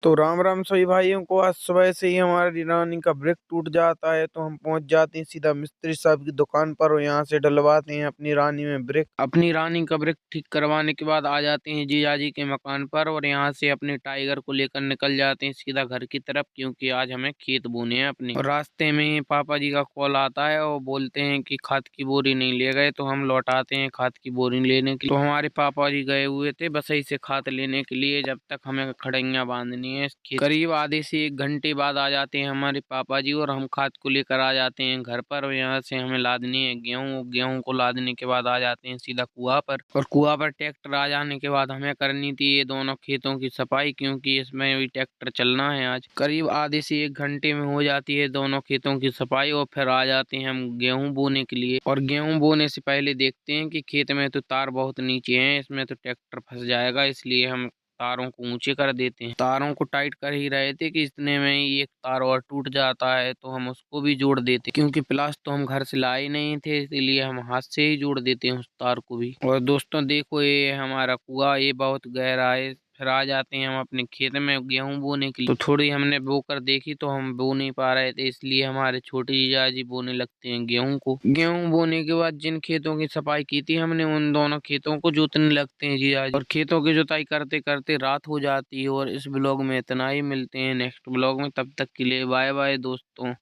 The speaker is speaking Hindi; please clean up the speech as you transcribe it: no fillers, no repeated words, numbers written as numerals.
तो राम राम सभी भाइयों को। आज सुबह से ही हमारी रानी का ब्रेक टूट जाता है तो हम पहुंच जाते हैं सीधा मिस्त्री साहब की दुकान पर और यहाँ से डलवाते हैं अपनी रानी में ब्रेक। अपनी रानी का ब्रेक ठीक करवाने के बाद आ जाते हैं जीजाजी के मकान पर और यहाँ से अपने टाइगर को लेकर निकल जाते हैं सीधा घर की तरफ, क्योंकि आज हमें खेत बोने हैं अपने। और रास्ते में पापा जी का कॉल आता है और बोलते हैं कि खाद की बोरी नहीं ले गए, तो हम लौटाते हैं खाद की बोरी लेने के लिए। तो हमारे पापा जी गए हुए थे बसई से खाद लेने के लिए, जब तक हमें खड़िया बांधनी है। करीब आधे से 1 घंटे बाद आ जाते हैं हमारे पापा जी और हम खाद को लेकर आ जाते हैं घर पर। और यहाँ से हमें लादनी है गेहूँ। गेहूँ को लादने के बाद आ जाते हैं सीधा कुआं पर, और कुआं पर ट्रैक्टर आ जाने के बाद हमें करनी थी ये दोनों खेतों की सफाई, क्योंकि इसमें भी ट्रैक्टर चलना है आज। करीब आधे से 1 घंटे में हो जाती है दोनों खेतों की सफाई और फिर आ जाते हैं हम गेहूँ बोने के लिए। और गेहूँ बोने से पहले देखते हैं कि खेत में तो तार बहुत नीचे हैं, इसमें तो ट्रैक्टर फंस जाएगा, इसलिए हम तारों को ऊंचे कर देते हैं। तारों को टाइट कर ही रहे थे कि इतने में ही एक तार और टूट जाता है, तो हम उसको भी जोड़ देते, क्योंकि प्लास तो हम घर से लाए नहीं थे, इसलिए हम हाथ से ही जोड़ देते हैं उस तार को भी। और दोस्तों देखो, ये हमारा कुआं ये बहुत गहरा है। फिर आ जाते हैं हम अपने खेत में गेहूं बोने के लिए। तो थोड़ी हमने बो कर देखी तो हम बो नहीं पा रहे थे, इसलिए हमारे छोटे जीजा जी बोने लगते हैं गेहूं को। गेहूं बोने के बाद जिन खेतों की सफाई की थी हमने, उन दोनों खेतों को जोतने लगते हैं जीजा जी। और खेतों की जुताई करते करते रात हो जाती है। और इस ब्लॉग में इतना ही, मिलते हैं नेक्स्ट ब्लॉग में, तब तक के लिए बाय बाय दोस्तों।